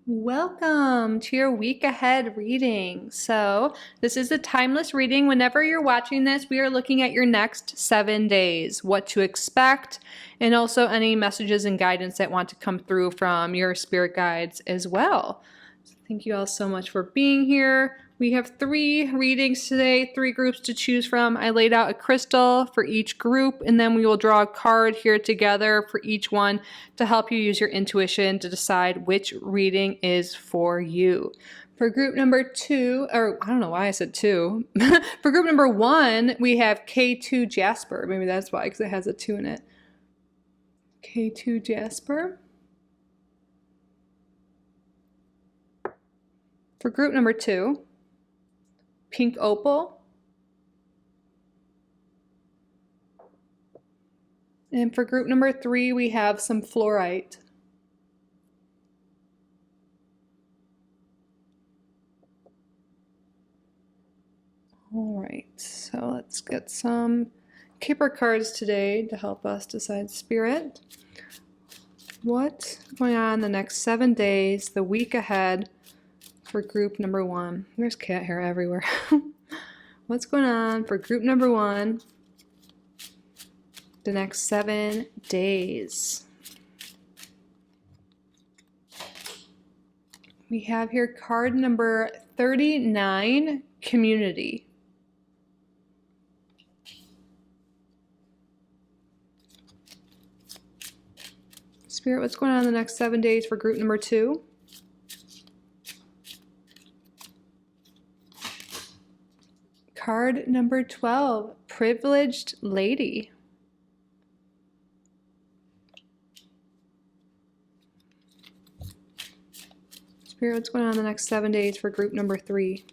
Welcome to your week ahead reading. So this is a timeless reading. Whenever you're watching this, we are looking at your next 7 days, what to expect, and also any messages and guidance that want to come through from your spirit guides as well. So thank you all so much for being here. We have 3 readings today, 3 groups to choose from. I laid out a crystal for each group, and then we will draw a card here together for each one to help you use your intuition to decide which reading is for you. For group number 2, or I don't know why I said 2. For group number 1, we have K2 Jasper. Maybe that's why, because it has a 2 in it. K2 Jasper. For group number 2, Pink Opal. And for group number 3, we have some Fluorite. All right, so let's get some Kipper cards today to help us decide spirit. What's going on the next 7 days, the week ahead for group number 1? There's cat hair everywhere. What's going on for group number 1 the next 7 days? We have here card number 39, Community. Spirit, what's going on the next 7 days for group number 2? Card number 12, Privileged Lady. Spirit, what's going on the next 7 days for group number 3?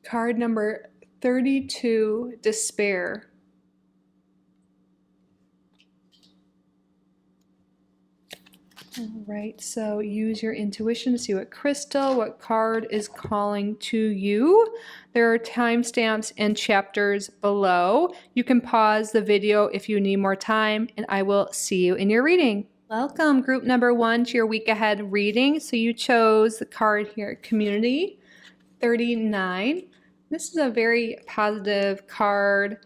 Card number 32, Despair. All right, so use your intuition to see what crystal, what card is calling to you. There are timestamps and chapters below. You can pause the video if you need more time, and I will see you in your reading. Welcome, group number 1, to your week ahead reading. So you chose the card here, Community 39. This is a very positive card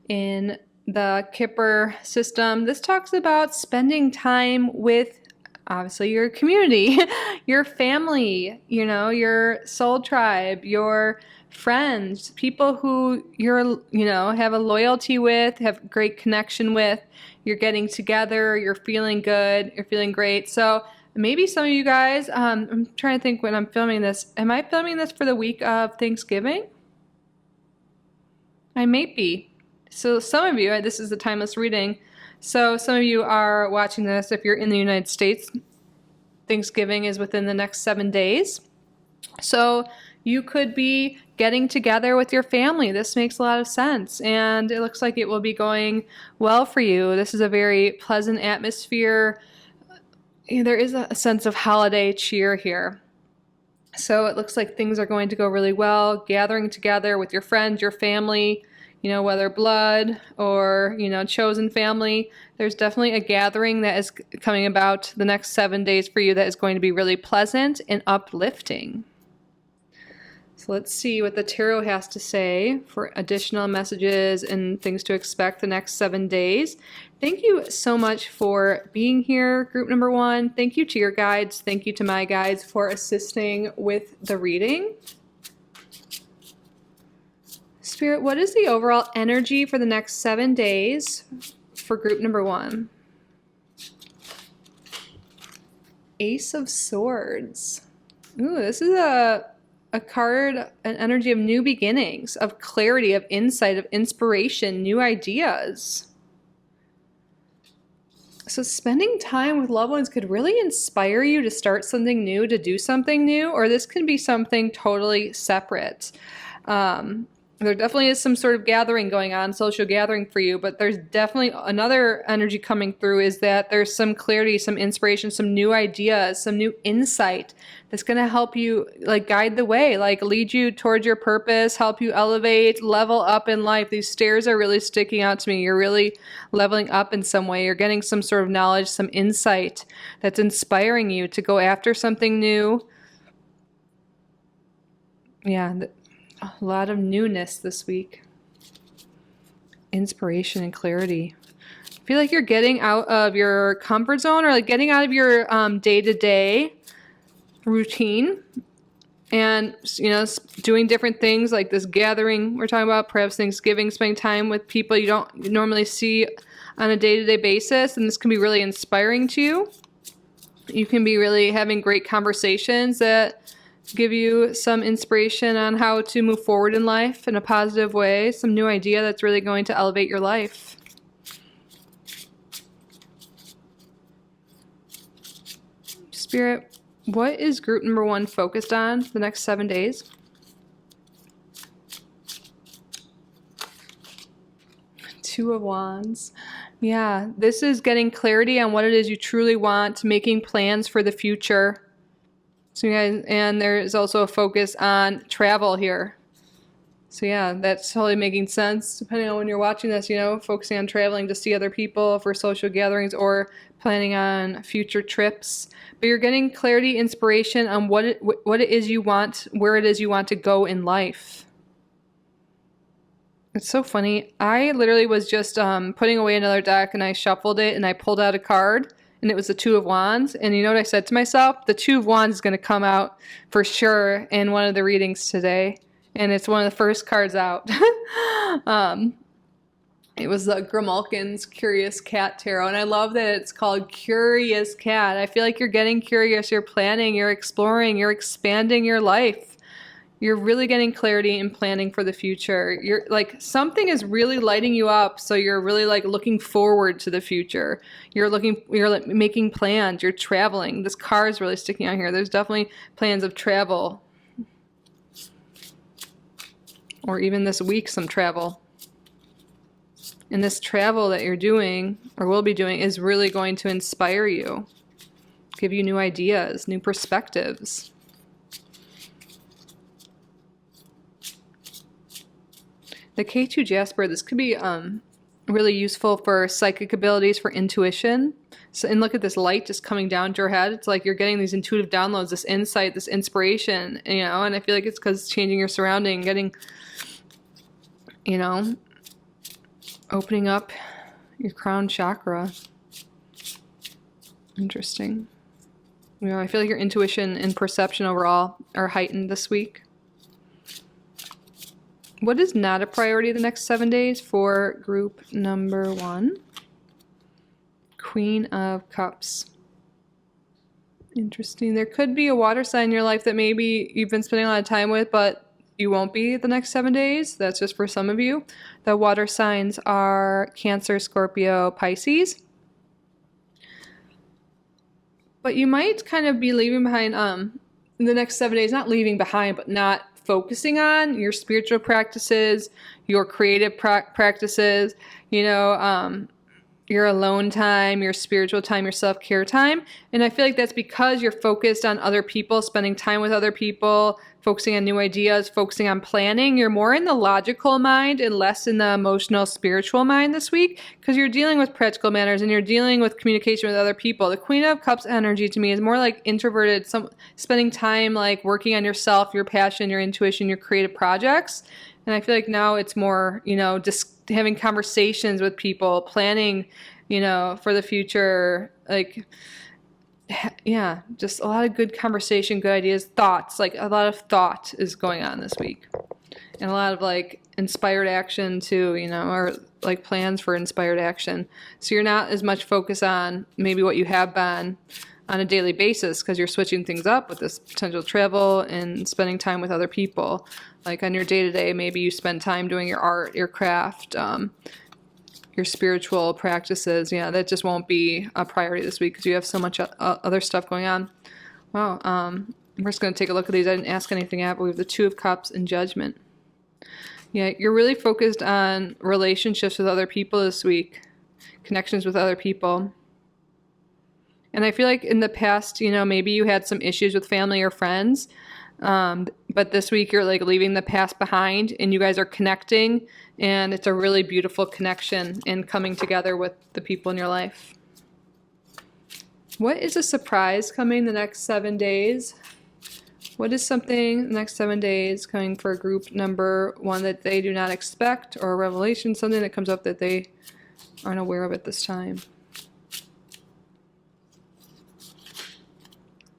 in the Kipper system. This talks about spending time with obviously your community, your family, your soul tribe, your friends, people who have a loyalty with, have great connection with. You're getting together, you're feeling good, you're feeling great. So maybe some of you guys, I'm trying to think when I'm filming this, am I filming this for the week of Thanksgiving? I may be. So some of you, this is a timeless reading, so some of you are watching this if you're in the United States. Thanksgiving is within the next 7 days. So you could be getting together with your family. This makes a lot of sense, and it looks like it will be going well for you. This is a very pleasant atmosphere. There is a sense of holiday cheer here. So it looks like things are going to go really well, gathering together with your friends, your family, whether blood or, chosen family. There's definitely a gathering that is coming about the next 7 days for you that is going to be really pleasant and uplifting. So let's see what the tarot has to say for additional messages and things to expect the next 7 days. Thank you so much for being here, group number 1. Thank you to your guides. Thank you to my guides for assisting with the reading. Spirit, what is the overall energy for the next 7 days for group number 1? Ace of Swords. Ooh, this is a card, an energy of new beginnings, of clarity, of insight, of inspiration, new ideas. So spending time with loved ones could really inspire you to start something new, to do something new, or this could be something totally separate. There definitely is some sort of gathering going on, social gathering for you, but there's definitely another energy coming through is that there's some clarity, some inspiration, some new ideas, some new insight that's going to help you like guide the way, like lead you towards your purpose, help you elevate, level up in life. These stairs are really sticking out to me. You're really leveling up in some way. You're getting some sort of knowledge, some insight that's inspiring you to go after something new. Yeah, a lot of newness this week. Inspiration and clarity. I feel like you're getting out of your comfort zone or like getting out of your day-to-day routine and, you know, doing different things like this gathering we're talking about, perhaps Thanksgiving, spending time with people you don't normally see on a day-to-day basis. And this can be really inspiring to you. You can be really having great conversations that give you some inspiration on how to move forward in life in a positive way, some new idea that's really going to elevate your life. Spirit, what is group number 1 focused on the next 7 days? Two of Wands. Yeah, this is getting clarity on what it is you truly want, making plans for the future. So you guys, and there's also a focus on travel here. So yeah, that's totally making sense depending on when you're watching this, you know, focusing on traveling to see other people for social gatherings or planning on future trips. But you're getting clarity, inspiration on what it is you want, where it is you want to go in life. It's so funny. I literally was just putting away another deck and I shuffled it and I pulled out a card. And it was the Two of Wands. And you know what I said to myself? The Two of Wands is going to come out for sure in one of the readings today. And it's one of the first cards out. It was the Grimalkin's Curious Cat Tarot. And I love that it's called Curious Cat. I feel like you're getting curious. You're planning. You're exploring. You're expanding your life. You're really getting clarity and planning for the future. You're like, something is really lighting you up. So you're really like looking forward to the future. You're like making plans. You're traveling. This car is really sticking out here. There's definitely plans of travel. Or even this week, some travel. And this travel that you're doing or will be doing is really going to inspire you. Give you new ideas, new perspectives. The K2 Jasper, this could be really useful for psychic abilities, for intuition. So, and look at this light just coming down to your head. It's like you're getting these intuitive downloads, this insight, this inspiration, you know, and I feel like it's because it's changing your surrounding, getting, you know, opening up your crown chakra. Interesting. You know, I feel like your intuition and perception overall are heightened this week. What is not a priority the next 7 days for group number 1? Queen of Cups. Interesting. There could be a water sign in your life that maybe you've been spending a lot of time with, but you won't be the next 7 days. That's just for some of you. The water signs are Cancer, Scorpio, Pisces. But you might kind of be leaving behind in the next 7 days, not leaving behind, but not focusing on your spiritual practices, your creative practices, you know, your alone time, your spiritual time, your self-care time. And I feel like that's because you're focused on other people, spending time with other people, focusing on new ideas, focusing on planning. You're more in the logical mind and less in the emotional, spiritual mind this week because you're dealing with practical matters and you're dealing with communication with other people. The Queen of Cups energy to me is more like introverted, spending time like working on yourself, your passion, your intuition, your creative projects. And I feel like now it's more, you know, just having conversations with people, planning, you know, for the future, like, yeah, just a lot of good conversation, good ideas, thoughts, like a lot of thought is going on this week. And a lot of like inspired action too, you know, or like plans for inspired action. So you're not as much focused on maybe what you have been on a daily basis because you're switching things up with this potential travel and spending time with other people. Like on your day-to-day, maybe you spend time doing your art, your craft, your spiritual practices. Yeah, that just won't be a priority this week because you have so much other stuff going on. Wow. We're just going to take a look at these. I didn't ask anything yet, but we have the Two of Cups and Judgment. Yeah, you're really focused on relationships with other people this week, connections with other people. And I feel like in the past, maybe you had some issues with family or friends, but this week you're like leaving the past behind and you guys are connecting, and it's a really beautiful connection and coming together with the people in your life. What is a surprise coming the next 7 days? What is something the next 7 days coming for group number 1 that they do not expect, or a revelation, something that comes up that they aren't aware of at this time?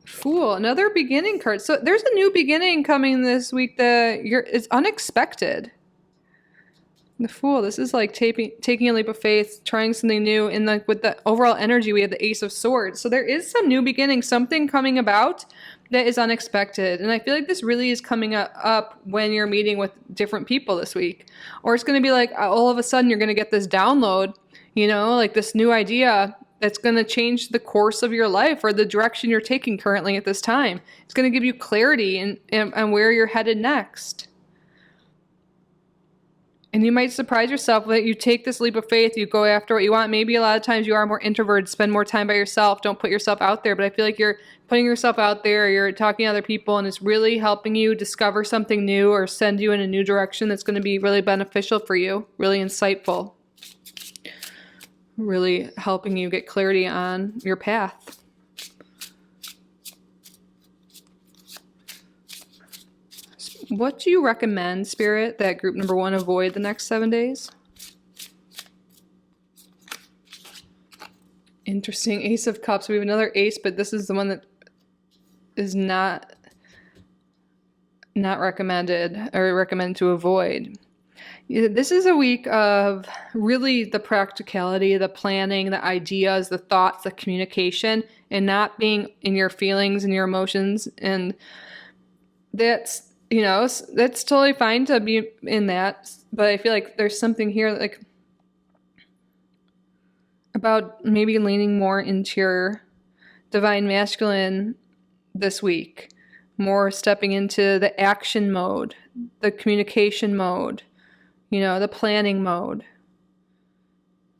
Fool, another beginning card. So there's a new beginning coming this week that it's unexpected. The Fool, this is like taking a leap of faith, trying something new, and like with the overall energy, we have the Ace of Swords. So there is some new beginning, something coming about that is unexpected. And I feel like this really is coming up when you're meeting with different people this week. Or it's going to be like all of a sudden you're going to get this download, like this new idea that's going to change the course of your life or the direction you're taking currently at this time. It's going to give you clarity and where you're headed next. And you might surprise yourself that you take this leap of faith, you go after what you want. Maybe a lot of times you are more introverted, spend more time by yourself, don't put yourself out there. But I feel like you're putting yourself out there, you're talking to other people, and it's really helping you discover something new or send you in a new direction that's going to be really beneficial for you, really insightful, really helping you get clarity on your path. What do you recommend, Spirit, that group number 1 avoid the next 7 days? Interesting. Ace of Cups. We have another ace, but this is the one that is not recommended or recommended to avoid. This is a week of really the practicality, the planning, the ideas, the thoughts, the communication, and not being in your feelings and your emotions. And that's totally fine to be in that, but I feel like there's something here like about maybe leaning more into your divine masculine this week, more stepping into the action mode, the communication mode, the planning mode.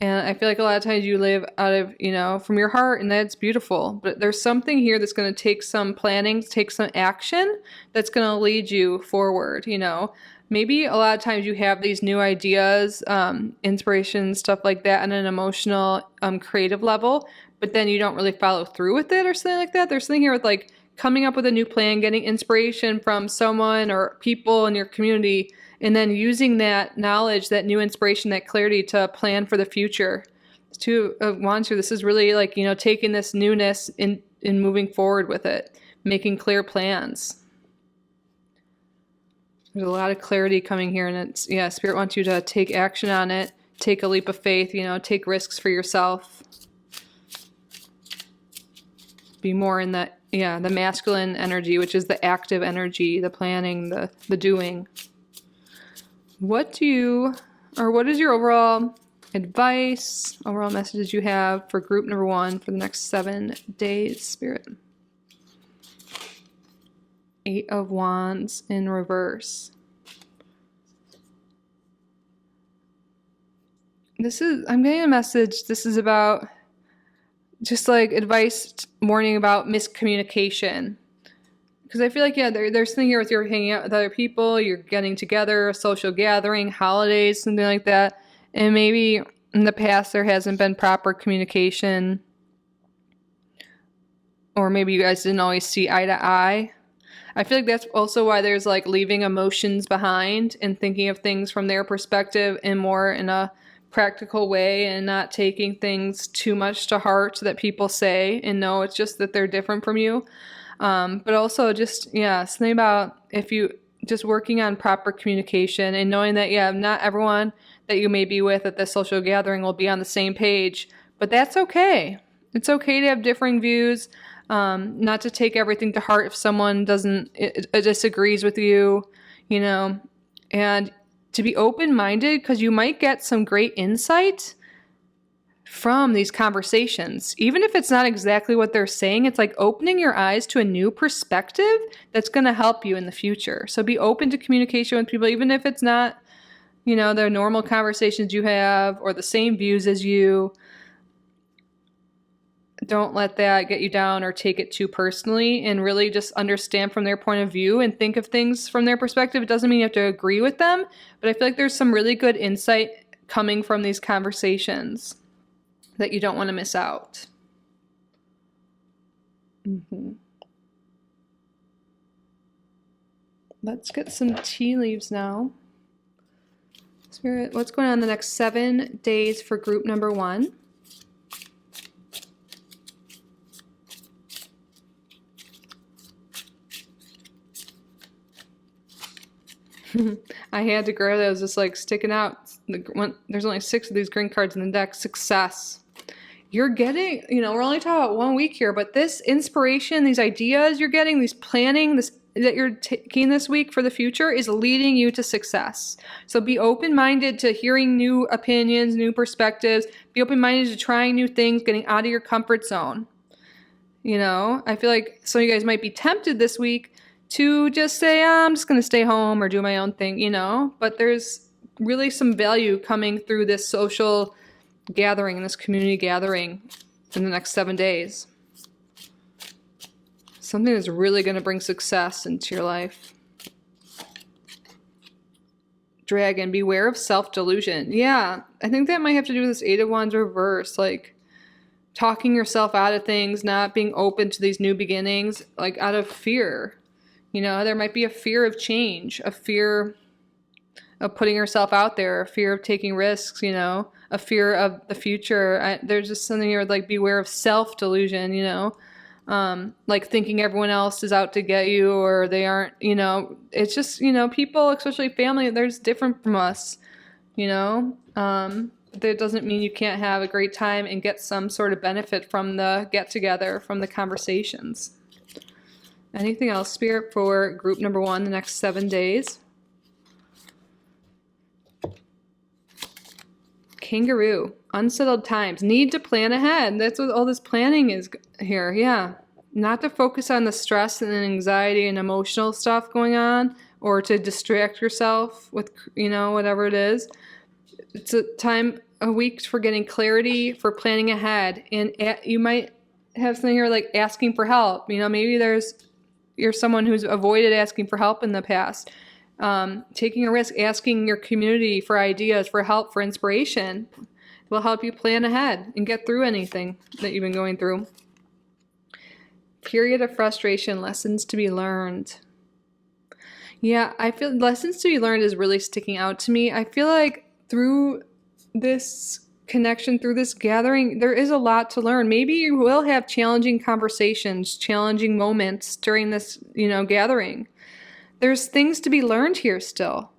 And I feel like a lot of times you live out of, from your heart, and that's beautiful. But there's something here that's going to take some planning, take some action that's going to lead you forward, Maybe a lot of times you have these new ideas, inspiration, stuff like that on an emotional, creative level, but then you don't really follow through with it or something like that. There's something here with like coming up with a new plan, getting inspiration from someone or people in your community, and then using that knowledge, that new inspiration, that clarity to plan for the future. Two of Wands here, this is really like, taking this newness and moving forward with it, making clear plans. There's a lot of clarity coming here, and it's, Spirit wants you to take action on it, take a leap of faith, take risks for yourself. Be more in the masculine energy, which is the active energy, the planning, the doing. What is your overall advice, overall messages you have for group number 1 for the next 7 days, Spirit? 8 of Wands in reverse. I'm getting a message. This is about just like advice, warning about miscommunication. Because I feel like, there's something here with you're hanging out with other people, you're getting together, a social gathering, holidays, something like that. And maybe in the past there hasn't been proper communication. Or maybe you guys didn't always see eye to eye. I feel like that's also why there's like leaving emotions behind and thinking of things from their perspective and more in a practical way, and not taking things too much to heart that people say and know it's just that they're different from you. But also just, something about if you just working on proper communication and knowing that, not everyone that you may be with at this social gathering will be on the same page, but that's okay. It's okay to have differing views, not to take everything to heart if someone disagrees with you, and to be open-minded, because you might get some great insight from these conversations. Even if it's not exactly what they're saying, it's like opening your eyes to a new perspective that's going to help you in the future. So be open to communication with people, even if it's not you know, the normal conversations you have or the same views as you. Don't let that get you down or take it too personally, and really just understand from their point of view and think of things from their perspective. It doesn't mean you have to agree with them, but I feel like there's some really good insight coming from these conversations that you don't want to miss out. Let's get some tea leaves now. Spirit, what's going on the next 7 days for group number 1? I had to grab that. It was just like sticking out. There's only 6 of these green cards in the deck. Success. You're getting, you know, we're only talking about 1 week here, but this inspiration, these ideas you're getting, these planning, this that you're taking this week for the future is leading you to success. So be open-minded to hearing new opinions, new perspectives. Be open-minded to trying new things, getting out of your comfort zone. You know, I feel like some of you guys might be tempted this week to just say, I'm just going to stay home or do my own thing, you know, but there's really some value coming through this social gathering, this community gathering in the next 7 days. Something that's really going to bring success into your life. Dragon, beware of self-delusion. Yeah, I think that might have to do with this 8 of Wands reverse, like talking yourself out of things, not being open to these new beginnings, like out of fear. You know, there might be a fear of change, a fear of putting yourself out there, a fear of taking risks, you know, a fear of the future. There's just something here like beware of self-delusion, you know, like thinking everyone else is out to get you or they aren't, you know, it's just, you know, people, especially family, there's different from us, you know, that doesn't mean you can't have a great time and get some sort of benefit from the get-together, from the conversations. Anything else, Spirit, for group number 1 the next 7 days? Kangaroo, unsettled times, need to plan ahead. That's what all this planning is here. Yeah, not to focus on the stress and anxiety and emotional stuff going on, or to distract yourself with, you know, whatever it is. It's a week for getting clarity, for planning ahead, and you might have something here like asking for help. You know, maybe you're someone who's avoided asking for help in the past. Taking a risk, asking your community for ideas, for help, for inspiration will help you plan ahead and get through anything that you've been going through. Period of frustration, lessons to be learned. Yeah, I feel lessons to be learned is really sticking out to me. I feel like through this connection, through this gathering, there is a lot to learn. Maybe you will have challenging conversations, challenging moments during this, you know, gathering. There's things to be learned here still.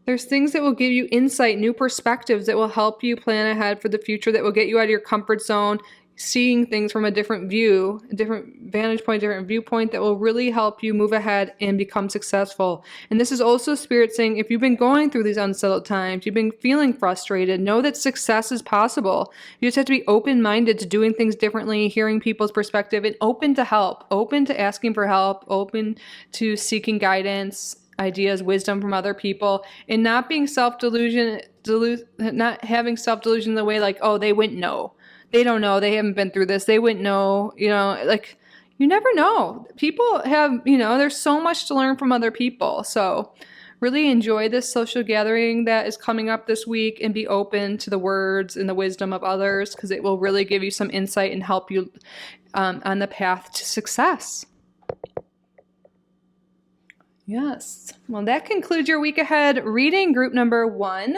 There's things that will give you insight, new perspectives that will help you plan ahead for the future, that will get you out of your comfort zone, seeing things from a different view, a different vantage point, different viewpoint that will really help you move ahead and become successful. And this is also Spirit saying, if you've been going through these unsettled times, you've been feeling frustrated, know that success is possible. You just have to be open-minded to doing things differently, hearing people's perspective, and open to help, open to asking for help, open to seeking guidance, ideas, wisdom from other people, and not being not having self-delusion in the way like, oh, they wouldn't know. They don't know. They haven't been through this. They wouldn't know, you know, like you never know. People have, you know, there's so much to learn from other people. So really enjoy this social gathering that is coming up this week and be open to the words and the wisdom of others, because it will really give you some insight and help you on the path to success. Yes. Well, that concludes your week ahead reading, group number 1.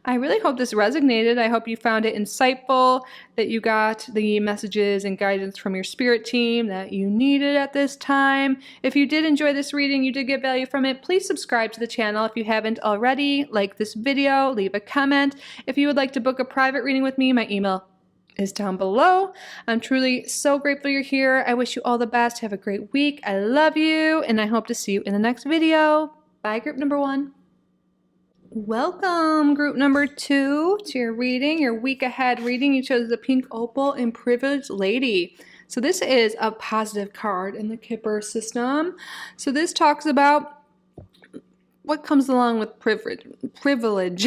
I really hope this resonated. I hope you found it insightful, that you got the messages and guidance from your spirit team that you needed at this time. If you did enjoy this reading, you did get value from it, please subscribe to the channel if you haven't already. Like this video, leave a comment. If you would like to book a private reading with me, my email is down below. I'm truly so grateful you're here. I wish you all the best. Have a great week. I love you, and I hope to see you in the next video. Bye, group number 1. Welcome, group number 2, to your reading, your week ahead reading. You chose the pink opal and privileged lady. So this is a positive card in the Kipper system. So this talks about what comes along with privilege,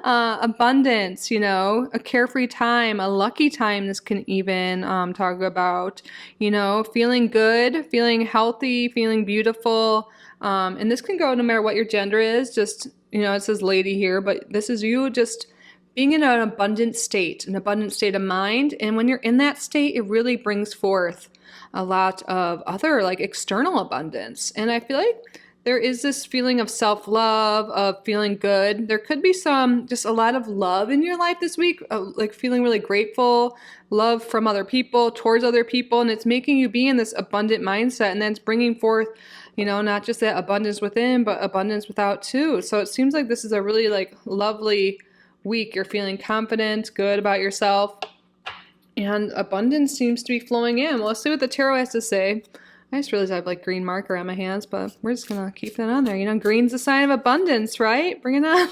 abundance, you know, a carefree time, a lucky time. This can even talk about, you know, feeling good, feeling healthy, feeling beautiful. And this can go no matter what your gender is. Just, you know, it says lady here, but this is you just being in an abundant state of mind. And when you're in that state, it really brings forth a lot of other like external abundance. And I feel like there is this feeling of self-love, of feeling good. There could be just a lot of love in your life this week, like feeling really grateful, love from other people, towards other people, and it's making you be in this abundant mindset, and then it's bringing forth, you know, not just that abundance within, but abundance without too. So it seems like this is a really like lovely week. You're feeling confident, good about yourself, and abundance seems to be flowing in. Well, let's see what the tarot has to say. I just realized I have like green marker on my hands, but we're just gonna keep that on there. You know, green's a sign of abundance, right? Bring it on.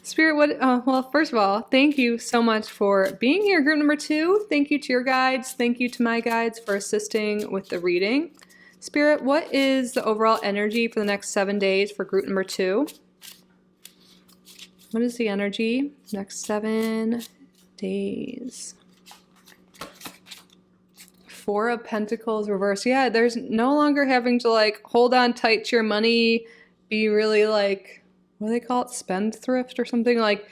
Spirit, well, first of all, thank you so much for being here. Group number 2, thank you to your guides. Thank you to my guides for assisting with the reading. Spirit, what is the overall energy for the next 7 days for group number 2? What is the energy next 7 days? 4 of Pentacles reverse. Yeah, there's no longer having to like hold on tight to your money, be really like, what do they call it? Spendthrift or something, like,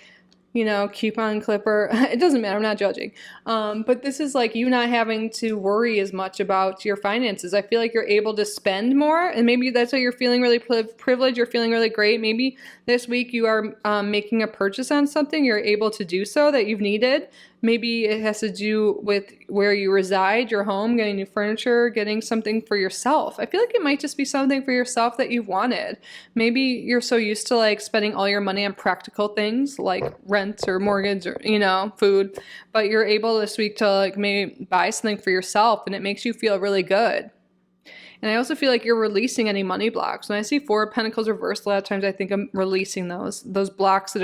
you know, coupon clipper. It doesn't matter. I'm not judging. But this is like you not having to worry as much about your finances. I feel like you're able to spend more, and maybe that's why you're feeling really privileged. You're feeling really great. Maybe this week you are making a purchase on something. You're able to do so that you've needed. Maybe it has to do with where you reside, your home, getting new furniture, getting something for yourself. I feel like it might just be something for yourself that you've wanted. Maybe you're so used to like spending all your money on practical things like rent or mortgage or, you know, food, but you're able this week to like maybe buy something for yourself, and it makes you feel really good. And I also feel like you're releasing any money blocks. When I see 4 of Pentacles reversed, a lot of times I think I'm releasing those blocks that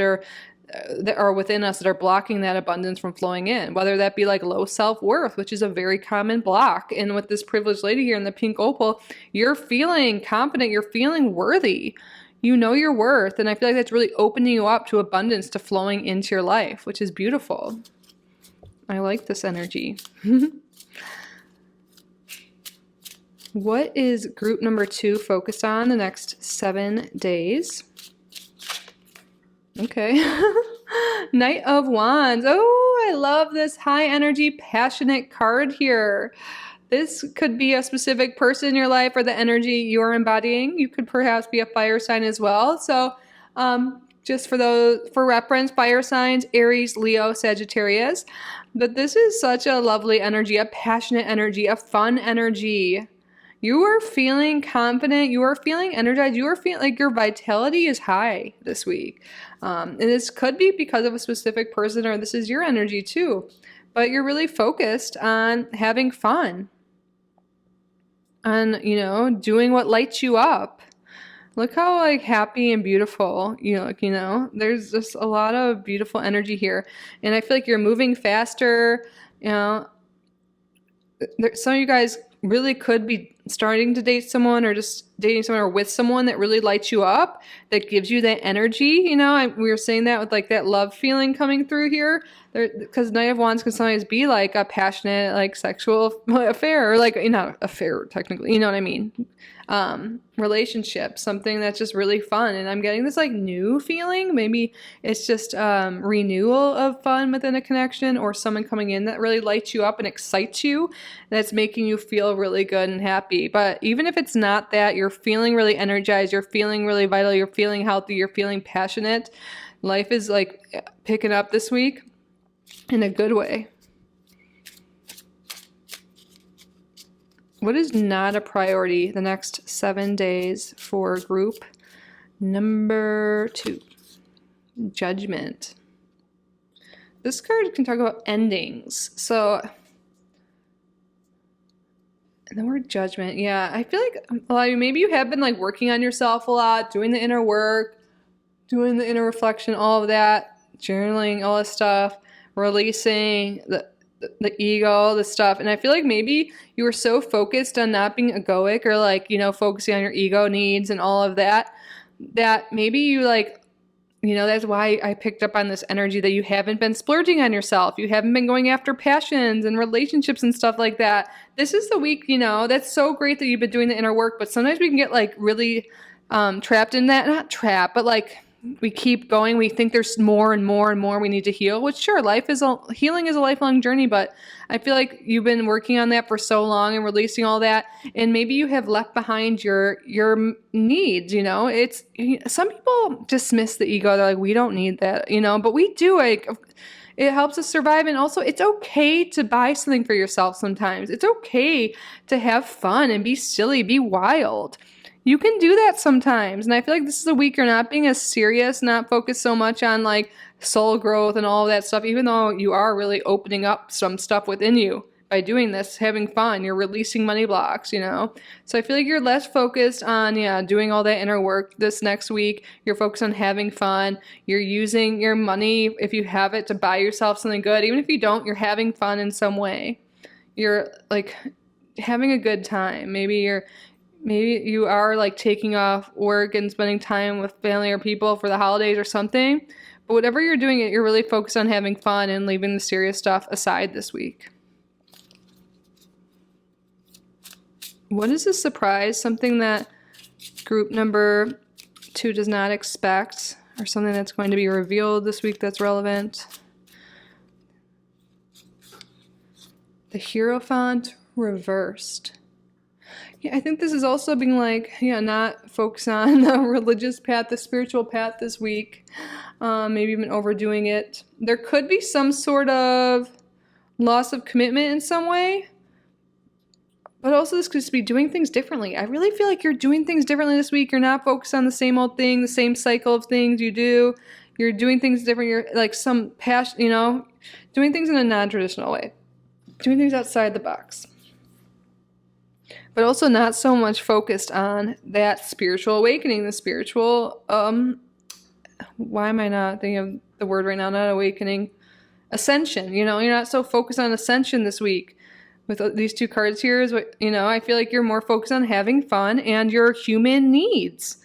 are within us that are blocking that abundance from flowing in, whether that be like low self-worth, which is a very common block. And with this privileged lady here in the pink opal, you're feeling confident, you're feeling worthy, you know your worth, and I feel like that's really opening you up to abundance, to flowing into your life, which is beautiful. I like this energy. What is group number 2 focused on the next 7 days? Okay. Knight of Wands. Oh, I love this high energy, passionate card here. This could be a specific person in your life or the energy you're embodying. You could perhaps be a fire sign as well. So just for reference, fire signs, Aries, Leo, Sagittarius. But this is such a lovely energy, a passionate energy, a fun energy. You are feeling confident. You are feeling energized. You are feeling like your vitality is high this week. And this could be because of a specific person, or this is your energy too. But you're really focused on having fun, on, you know, doing what lights you up. Look how like happy and beautiful you look, you know. There's just a lot of beautiful energy here. And I feel like you're moving faster, you know. Some of you guys really could be starting to date someone, or just dating someone, or with someone that really lights you up, that gives you that energy, you know. We were saying that with like that love feeling coming through here, because Knight of Wands can sometimes be like a passionate like sexual affair, or like, you know, affair technically, you know what I mean, relationship, something that's just really fun. And I'm getting this like new feeling. Maybe it's just renewal of fun within a connection, or someone coming in that really lights you up and excites you, that's making you feel really good and happy. But even if it's not that, you're feeling really energized, you're feeling really vital, you're feeling healthy, you're feeling passionate. Life is like picking up this week in a good way. What is not a priority the next 7 days for group number 2? Judgment. This card can talk about endings. So, and the word judgment, yeah, I feel like a lot of you, maybe you have been like working on yourself a lot, doing the inner work, doing the inner reflection, all of that, journaling, all this stuff, releasing the ego, the stuff. And I feel like maybe you were so focused on not being egoic or like, you know, focusing on your ego needs and all of that, that maybe you like, you know, that's why I picked up on this energy that you haven't been splurging on yourself. You haven't been going after passions and relationships and stuff like that. This is the week, you know, that's so great that you've been doing the inner work, but sometimes we can get like really trapped in that. Not trapped, but like we keep going. We think there's more and more and more we need to heal, which sure, healing is a lifelong journey, but I feel like you've been working on that for so long and releasing all that, and maybe you have left behind your needs, you know. It's, some people dismiss the ego. They're like, we don't need that, you know, but we do. Like, it helps us survive, and also it's okay to buy something for yourself sometimes. It's okay to have fun and be silly, be wild. You can do that sometimes. And I feel like this is a week you're not being as serious, not focused so much on like soul growth and all of that stuff, even though you are really opening up some stuff within you by doing this, having fun. You're releasing money blocks, you know? So I feel like you're less focused on, doing all that inner work this next week. You're focused on having fun. You're using your money, if you have it, to buy yourself something good. Even if you don't, you're having fun in some way. You're like having a good time. Maybe you are like taking off work and spending time with family or people for the holidays or something. But whatever you're doing, you're really focused on having fun and leaving the serious stuff aside this week. What is a surprise? Something that group number 2 does not expect, or something that's going to be revealed this week that's relevant. The Hierophant reversed. Yeah, I think this is also being like, not focus on the religious path, the spiritual path this week. Maybe even overdoing it. There could be some sort of loss of commitment in some way. But also this could just be doing things differently. I really feel like you're doing things differently this week. You're not focused on the same old thing, the same cycle of things you do. You're doing things different. You're like some passion, doing things in a non-traditional way. Doing things outside the box. But also not so much focused on that spiritual awakening, the spiritual, why am I not thinking of the word right now? Not awakening, ascension. You're not so focused on ascension this week. With these 2 cards here, I feel like you're more focused on having fun and your human needs.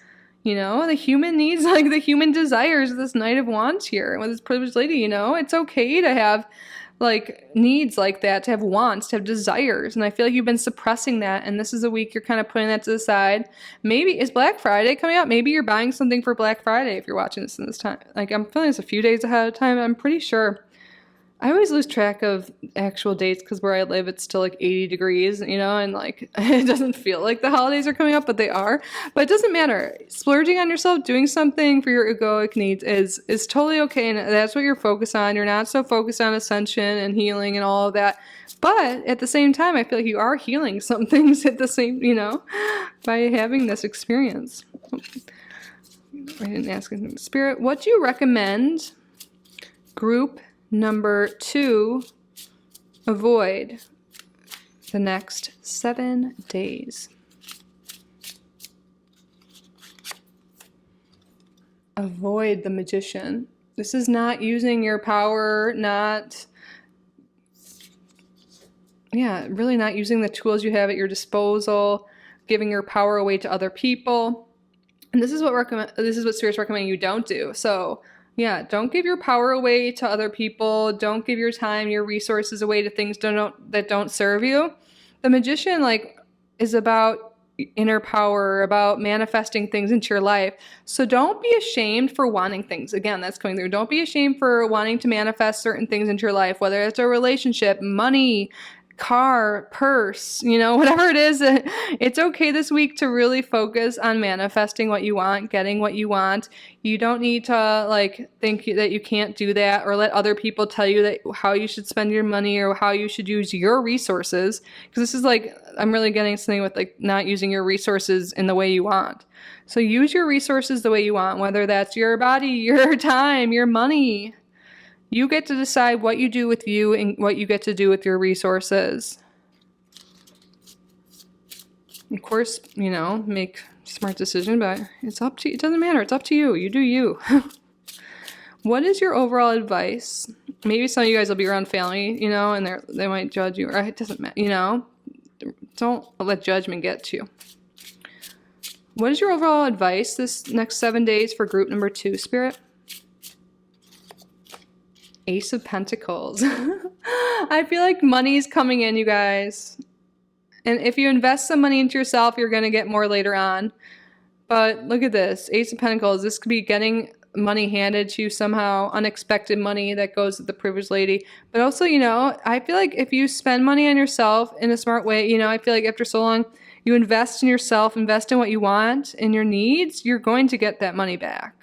The human needs, like the human desires of this Knight of Wands here with this privileged lady, it's okay to have like needs like that, to have wants, to have desires. And I feel like you've been suppressing that. And this is a week you're kind of putting that to the side. Maybe, is Black Friday coming up? Maybe you're buying something for Black Friday if you're watching this in this time. Like, I'm feeling it's a few days ahead of time. I'm pretty sure. I always lose track of actual dates because where I live, it's still like 80 degrees, and like it doesn't feel like the holidays are coming up, but they are. But it doesn't matter. Splurging on yourself, doing something for your egoic needs is totally okay, and that's what you're focused on. You're not so focused on ascension and healing and all of that. But at the same time, I feel like you are healing some things at the same, by having this experience. I didn't ask anything. Spirit, what do you recommend group number 2 avoid the next 7 days? Avoid the Magician. This is not using your power, really not using the tools you have at your disposal, giving your power away to other people. And this is what Spirit's recommending you don't do. So don't give your power away to other people. Don't give your time, your resources away to things that don't serve you. The Magician, is about inner power, about manifesting things into your life. So don't be ashamed for wanting things. Again, that's coming through. Don't be ashamed for wanting to manifest certain things into your life, whether it's a relationship, money, car, purse, whatever it is. It's okay this week to really focus on manifesting what you want, getting what you want. You don't need to think that you can't do that or let other people tell you that how you should spend your money or how you should use your resources. Because this is I'm really getting something with not using your resources in the way you want. So use your resources the way you want, whether that's your body, your time, your money. You get to decide what you do with you and what you get to do with your resources. Of course, make smart decisions, but it's up to you. It doesn't matter. It's up to you. You do you. What is your overall advice? Maybe some of you guys will be around family, you know, and they might judge you. Or it doesn't matter, you know. Don't let judgment get to you. What is your overall advice this next 7 days for group number 2, Spirit? Ace of Pentacles. I feel like money's coming in, you guys. And if you invest some money into yourself, you're going to get more later on. But look at this. Ace of Pentacles. This could be getting money handed to you somehow. Unexpected money that goes with the privileged lady. But also, you know, I feel like if you spend money on yourself in a smart way, you know, I feel like after so long, you invest in yourself, invest in what you want and your needs, you're going to get that money back.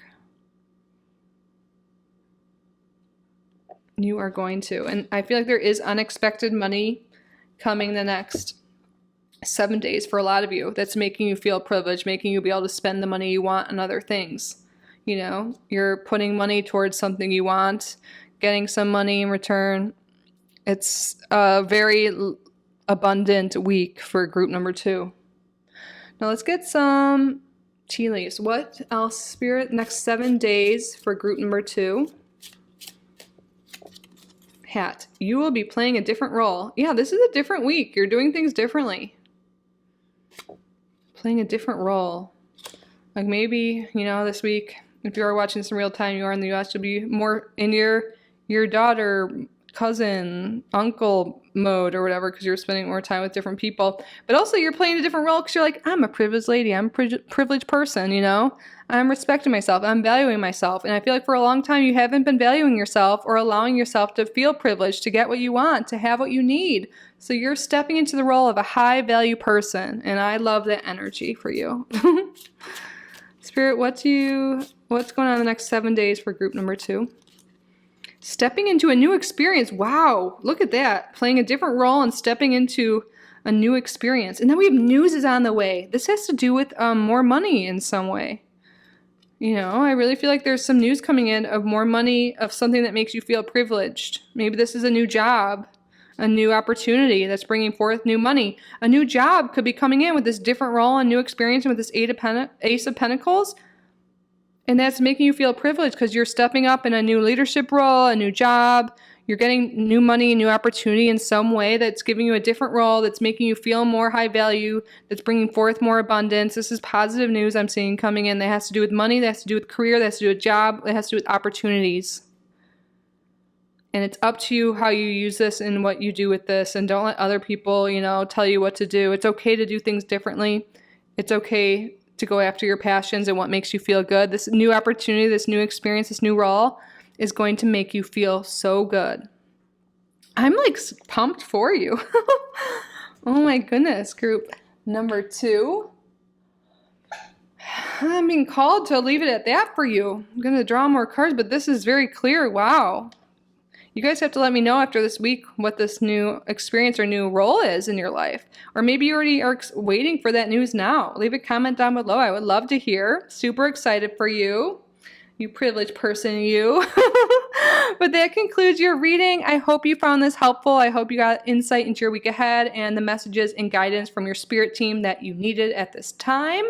You are going to. And I feel like there is unexpected money coming the next 7 days for a lot of you. That's making you feel privileged, making you be able to spend the money you want on other things. You know, you're putting money towards something you want, getting some money in return. It's a very abundant week for group number 2. Now let's get some tea leaves. What else, Spirit? Next 7 days for group number 2. Hat. You will be playing a different role. Yeah, this is a different week. You're doing things differently. Playing a different role. Like maybe, you know, this week, if you are watching this in real time, you are in the US, you'll be more in your daughter, cousin, uncle mode or whatever, because you're spending more time with different people. But also you're playing a different role because you're like, I'm a privileged lady. I'm a privileged person, you know? I'm respecting myself. I'm valuing myself. And I feel like for a long time you haven't been valuing yourself or allowing yourself to feel privileged, to get what you want, to have what you need. So you're stepping into the role of a high value person. And I love that energy for you. Spirit, what's going on the next 7 days for group number 2? Stepping into a new experience. Wow, look at that. Playing a different role and stepping into a new experience. And then we have news is on the way. This has to do with more money in some way. You know, I really feel like there's some news coming in of more money, of something that makes you feel privileged. Maybe this is a new job, a new opportunity that's bringing forth new money. A new job could be coming in with this different role and new experience and with this Ace of Pentacles. And that's making you feel privileged because you're stepping up in a new leadership role, a new job. You're getting new money, new opportunity in some way that's giving you a different role, that's making you feel more high value, that's bringing forth more abundance. This is positive news I'm seeing coming in that has to do with money, that has to do with career, that has to do with job, that has to do with opportunities. And it's up to you how you use this and what you do with this. And don't let other people, you know, tell you what to do. It's okay to do things differently. It's okay to go after your passions and what makes you feel good. This new opportunity, this new experience, this new role is going to make you feel so good. I'm like pumped for you. Oh my goodness, group number 2. I'm being called to leave it at that for you. I'm going to draw more cards, but this is very clear. Wow. You guys have to let me know after this week what this new experience or new role is in your life. Or maybe you already are waiting for that news now. Leave a comment down below. I would love to hear. Super excited for you. You privileged person, you. But that concludes your reading. I hope you found this helpful. I hope you got insight into your week ahead and the messages and guidance from your spirit team that you needed at this time.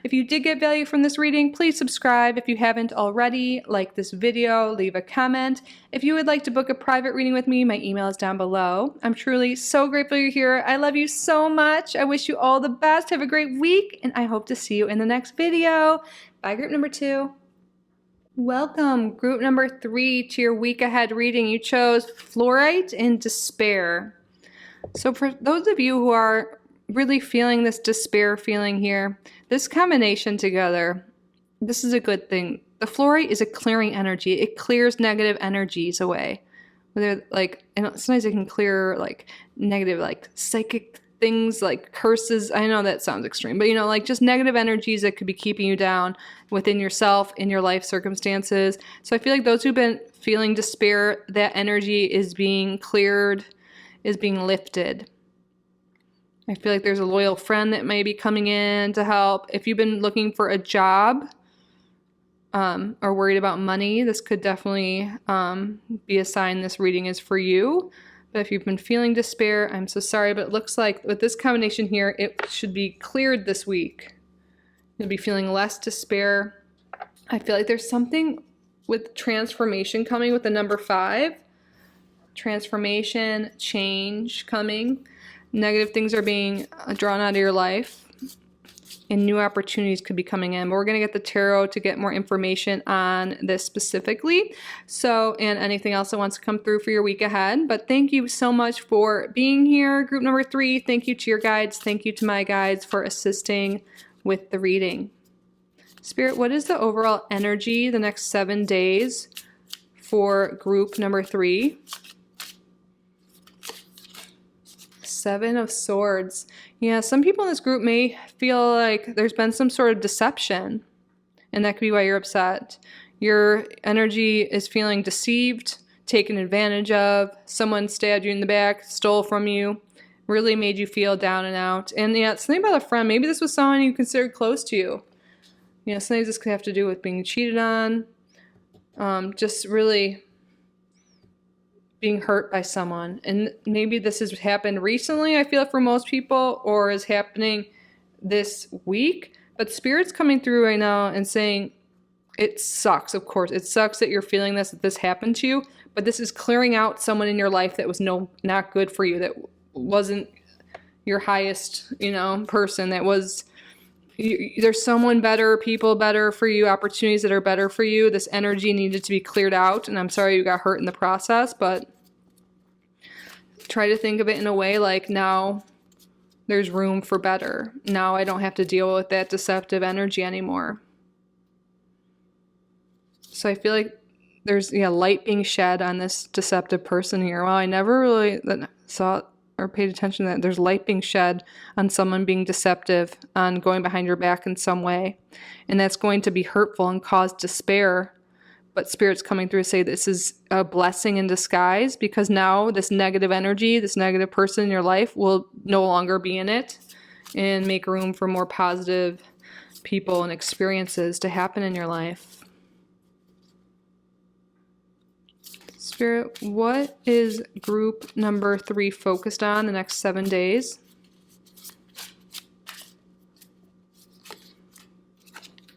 If you did get value from this reading, please subscribe if you haven't already. Like this video, leave a comment. If you would like to book a private reading with me, my email is down below. I'm truly so grateful you're here. I love you so much. I wish you all the best. Have a great week, and I hope to see you in the next video. Bye, group number 2. Welcome, group number 3, to your week ahead reading. You chose Fluorite and Despair. So for those of you who are really feeling this despair feeling here, this combination together, this is a good thing. The fluorite is a clearing energy. It clears negative energies away. Whether like, and sometimes it can clear like negative, like psychic things, like curses. I know that sounds extreme, but you know, like just negative energies that could be keeping you down within yourself, in your life circumstances. So I feel like those who've been feeling despair, that energy is being cleared, is being lifted. I feel like there's a loyal friend that may be coming in to help. If you've been looking for a job or worried about money, this could definitely be a sign this reading is for you. But if you've been feeling despair, I'm so sorry, but it looks like with this combination here, it should be cleared this week. You'll be feeling less despair. I feel like there's something with transformation coming with the number 5. Transformation, change coming. Negative things are being drawn out of your life. And new opportunities could be coming in. But we're going to get the tarot to get more information on this specifically. So, and anything else that wants to come through for your week ahead. But thank you so much for being here. Group number 3, thank you to your guides. Thank you to my guides for assisting with the reading. Spirit, what is the overall energy the next 7 days for group number 3? 7 of Swords. Yeah, some people in this group may feel like there's been some sort of deception, and that could be why you're upset. Your energy is feeling deceived, taken advantage of, someone stabbed you in the back, stole from you, really made you feel down and out. And yeah, something about a friend. Maybe this was someone you considered close to you. You know, sometimes this could have to do with being cheated on, just really being hurt by someone. And maybe this has happened recently, I feel, for most people, or is happening this week. But Spirit's coming through right now and saying, it sucks, of course. It sucks that you're feeling this, that this happened to you. But this is clearing out someone in your life that was not good for you, that wasn't your highest, person, that was... There's someone better, people better for you, opportunities that are better for you. This energy needed to be cleared out, and I'm sorry you got hurt in the process, but try to think of it in a way like now there's room for better. Now I don't have to deal with that deceptive energy anymore. So I feel like there's light being shed on this deceptive person here. Well, I never really saw or paid attention to that. There's light being shed on someone being deceptive, on going behind your back in some way. And that's going to be hurtful and cause despair. But Spirit's coming through to say this is a blessing in disguise, because now this negative energy, this negative person in your life will no longer be in it, and make room for more positive people and experiences to happen in your life. Spirit, what is group number 3 focused on the next 7 days?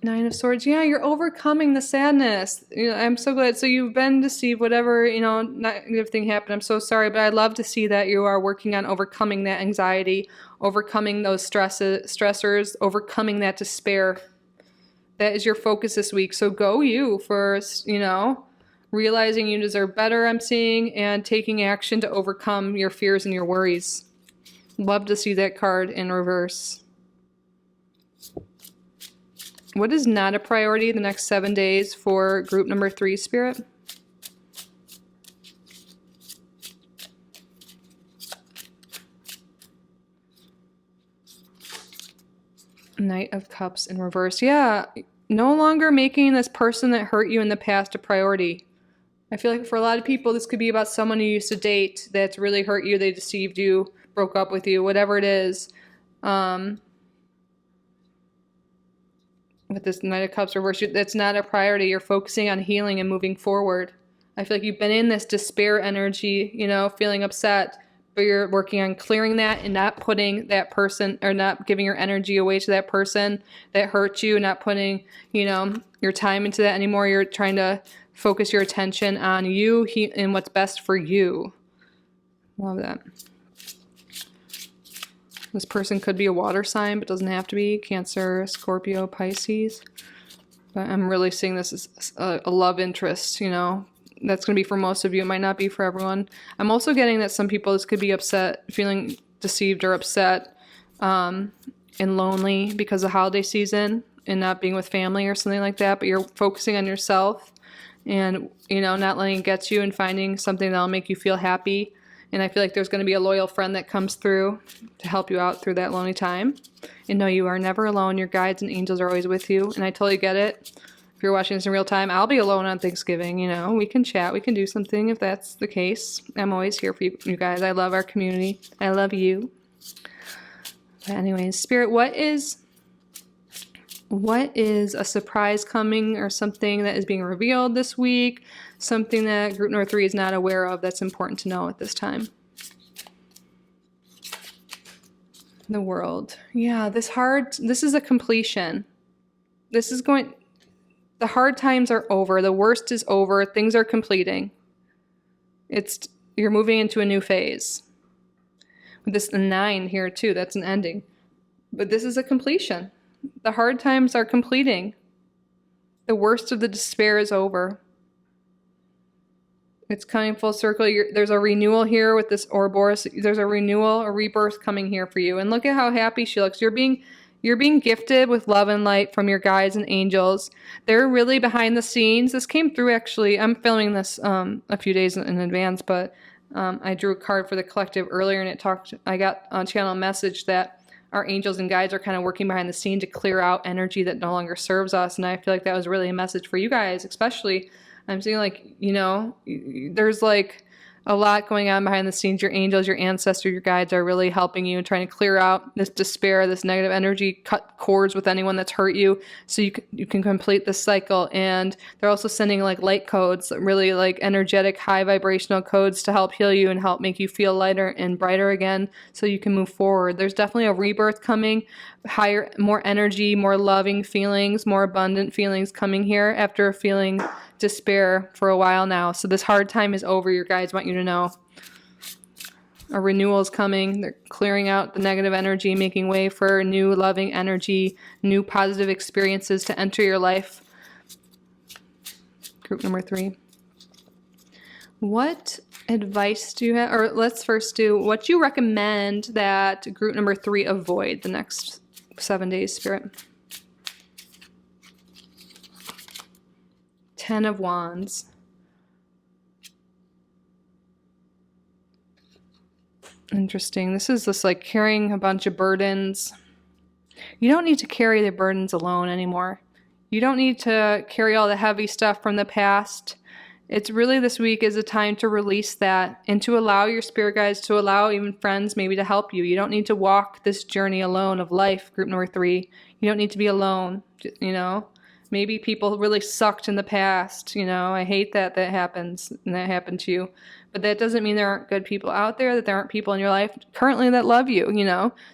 9 of Swords. Yeah, you're overcoming the sadness. I'm so glad. So you've been deceived, whatever, negative thing happened. I'm so sorry, but I love to see that you are working on overcoming that anxiety, overcoming those stressors, overcoming that despair. That is your focus this week. So go you first, realizing you deserve better, I'm seeing, and taking action to overcome your fears and your worries. Love to see that card in reverse. What is not a priority the next 7 days for group number 3, Spirit? Knight of Cups in reverse. Yeah, no longer making this person that hurt you in the past a priority. I feel like for a lot of people, this could be about someone you used to date that's really hurt you, they deceived you, broke up with you, whatever it is. With this Knight of Cups reverse, that's not a priority. You're focusing on healing and moving forward. I feel like you've been in this despair energy, feeling upset, but you're working on clearing that and not putting that person, or not giving your energy away to that person that hurt you, not putting, your time into that anymore. You're trying to focus your attention on you and what's best for you. Love that. This person could be a water sign, but doesn't have to be. Cancer, Scorpio, Pisces. But I'm really seeing this as a love interest, That's going to be for most of you. It might not be for everyone. I'm also getting that some people, this could be upset, feeling deceived or upset and lonely because of holiday season and not being with family or something like that. But you're focusing on yourself and, not letting it get to you and finding something that'll make you feel happy. And I feel like there's going to be a loyal friend that comes through to help you out through that lonely time. And no, you are never alone. Your guides and angels are always with you. And I totally get it. If you're watching this in real time, I'll be alone on Thanksgiving. We can chat. We can do something if that's the case. I'm always here for you guys. I love our community. I love you. But anyways, Spirit, what is a surprise coming or something that is being revealed this week? Something that group number 3 is not aware of that's important to know at this time. The World. Yeah, this is a completion. This is going... The hard times are over. The worst is over. Things are completing. You're moving into a new phase. With this 9 here too, that's an ending. But this is a completion. The hard times are completing. The worst of the despair is over. It's coming full circle. There's a renewal here with this Ouroboros. There's a renewal, a rebirth coming here for you. And look at how happy she looks. You're being gifted with love and light from your guides and angels. They're really behind the scenes. This came through actually. I'm filming this a few days in advance, but I drew a card for the collective earlier, and I got on channel a message that our angels and guides are kind of working behind the scene to clear out energy that no longer serves us. And I feel like that was really a message for you guys, especially. I'm seeing like, there's like a lot going on behind the scenes. Your angels, your ancestors, your guides are really helping you and trying to clear out this despair, this negative energy, cut cords with anyone that's hurt you so you can complete this cycle. And they're also sending like light codes, really like energetic, high vibrational codes to help heal you and help make you feel lighter and brighter again so you can move forward. There's definitely a rebirth coming, higher, more energy, more loving feelings, more abundant feelings coming here after feeling despair for a while now. So this hard time is over. Your guides want you to know. A renewal is coming. They're clearing out the negative energy, making way for new loving energy, new positive experiences to enter your life. Group number 3. What advice do you have? Or let's first do what do you recommend that group number 3 avoid the next 7 days, Spirit? 10 of Wands. Interesting. This is just like carrying a bunch of burdens. You don't need to carry the burdens alone anymore. You don't need to carry all the heavy stuff from the past. It's really, this week is a time to release that and to allow your spirit guides, to allow even friends maybe to help you. You don't need to walk this journey alone of life, group number 3. You don't need to be alone, Maybe people really sucked in the past, I hate that happens and that happened to you. But that doesn't mean there aren't good people out there, that there aren't people in your life currently that love you,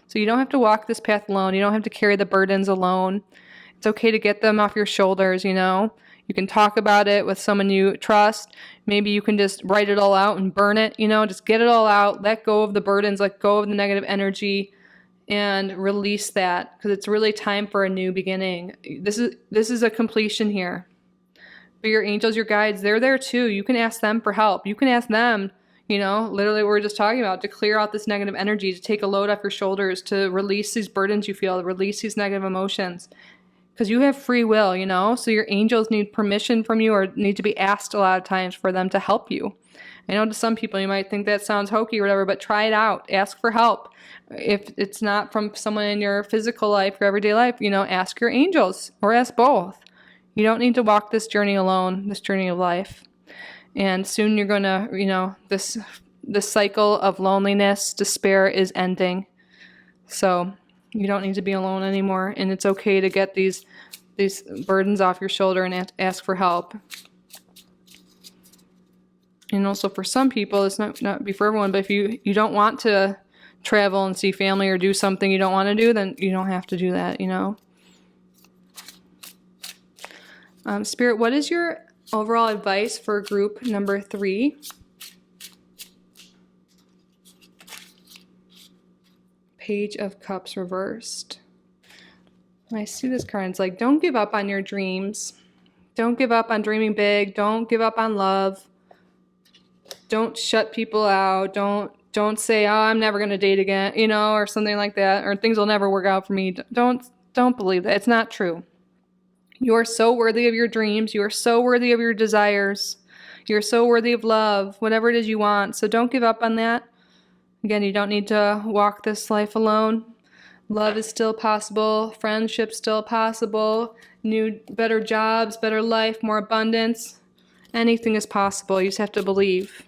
So you don't have to walk this path alone. You don't have to carry the burdens alone. It's okay to get them off your shoulders, You can talk about it with someone you trust. Maybe you can just write it all out and burn it, Just get it all out, let go of the burdens, let go of the negative energy, and release that, because it's really time for a new beginning. This is a completion here. But your angels, your guides, they're there too. You can ask them for help. You can ask them, literally what we're just talking about, to clear out this negative energy, to take a load off your shoulders, to release these burdens you feel, to release these negative emotions. Because you have free will, So your angels need permission from you, or need to be asked a lot of times for them to help you. I know to some people you might think that sounds hokey or whatever, but try it out. Ask for help. If it's not from someone in your physical life, your everyday life, ask your angels or ask both. You don't need to walk this journey alone, this journey of life. And soon you're going to, this cycle of loneliness, despair is ending. So you don't need to be alone anymore. And it's okay to get these burdens off your shoulder and ask for help. And also for some people, it's not be for everyone, but if you don't want to travel and see family or do something you don't want to do, then you don't have to do that, Spirit, what is your overall advice for group number 3? Page of Cups reversed. When I see this card, it's like, don't give up on your dreams. Don't give up on dreaming big. Don't give up on love. Don't shut people out. Don't say, oh, I'm never going to date again, or something like that, or things will never work out for me. Don't believe that. It's not true. You are so worthy of your dreams. You are so worthy of your desires. You're so worthy of love, whatever it is you want. So don't give up on that. Again, you don't need to walk this life alone. Love is still possible. Friendship still possible. New, better jobs, better life, more abundance. Anything is possible. You just have to believe.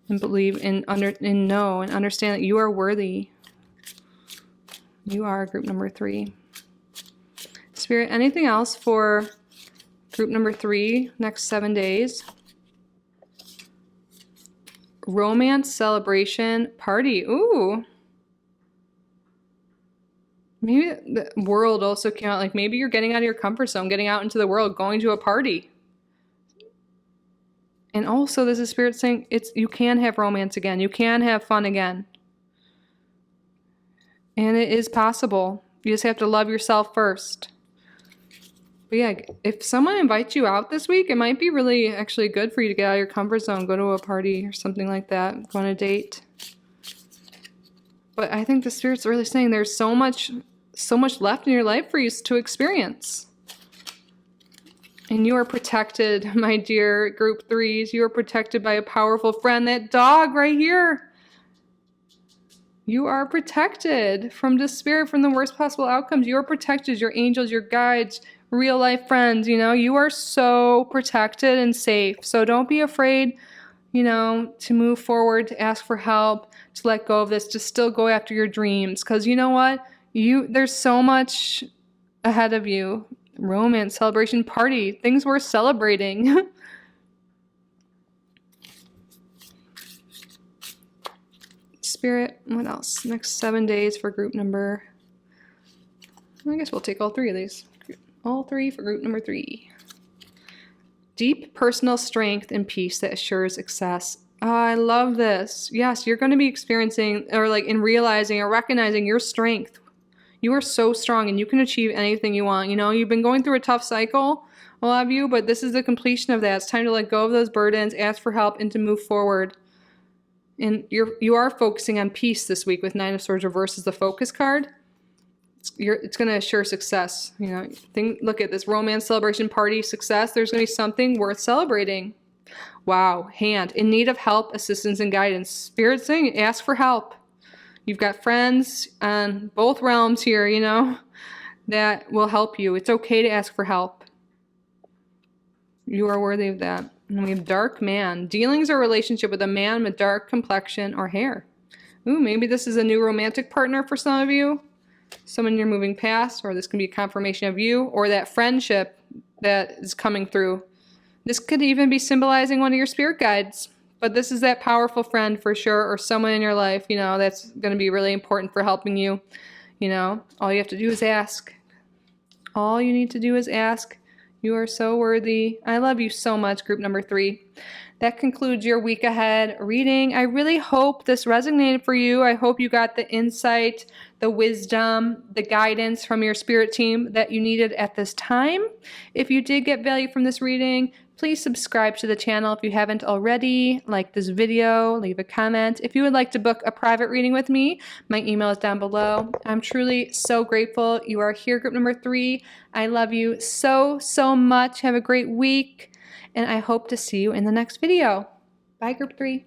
And believe and know and understand that you are worthy. You are group number 3. Spirit, anything else for group number 3 next 7 days? Romance, celebration, party. Ooh. Maybe the world also came out, like maybe you're getting out of your comfort zone, getting out into the world, going to a party. And also this is Spirit saying you can have romance again. You can have fun again. And it is possible. You just have to love yourself first. But yeah, if someone invites you out this week, it might be really actually good for you to get out of your comfort zone, go to a party or something like that, go on a date. But I think the Spirit's really saying there's so much left in your life for you to experience. And you are protected, my dear group 3s. You are protected by a powerful friend. That dog right here. You are protected from despair, from the worst possible outcomes. You are protected. Your angels, your guides, real life friends, you know, you are so protected and safe. So don't be afraid, you know, to move forward, to ask for help, to let go of this, to still go after your dreams. Because you know what? There's so much ahead of you. Romance, celebration, party, things worth celebrating. Spirit, what else? Next 7 days for group number. I guess we'll take all 3 of these. All 3 for group number 3. Deep personal strength and peace that assures success. Oh, I love this. Yes, you're going to be experiencing, or like in realizing or recognizing your strength. You are so strong and you can achieve anything you want. You know, you've been going through a tough cycle, a lot of you, but this is the completion of that. It's time to let go of those burdens, ask for help, and to move forward. And you are focusing on peace this week with 9 of Swords reversed as the focus card. It's going to assure success. You know, look at this romance, celebration, party, success. There's going to be something worth celebrating. Wow. Hand. In need of help, assistance, and guidance. Spirit saying, ask for help. You've got friends on both realms here, you know, that will help you. It's okay to ask for help. You are worthy of that. And we have dark man. Dealings or relationship with a man with dark complexion or hair. Ooh, maybe this is a new romantic partner for some of you. Someone you're moving past, or this can be a confirmation of you, or that friendship that is coming through. This could even be symbolizing one of your spirit guides. But this is that powerful friend for sure, or someone in your life, you know, that's going to be really important for helping you. You know, all you have to do is ask. All you need to do is ask. You are so worthy. I love you so much, group number 3. That concludes your week ahead reading. I really hope this resonated for you. I hope you got the insight, the wisdom, the guidance from your spirit team that you needed at this time. If you did get value from this reading, please subscribe to the channel if you haven't already. Like this video, leave a comment. If you would like to book a private reading with me, my email is down below. I'm truly so grateful you are here, group number 3. I love you so, so much. Have a great week, and I hope to see you in the next video. Bye, group 3.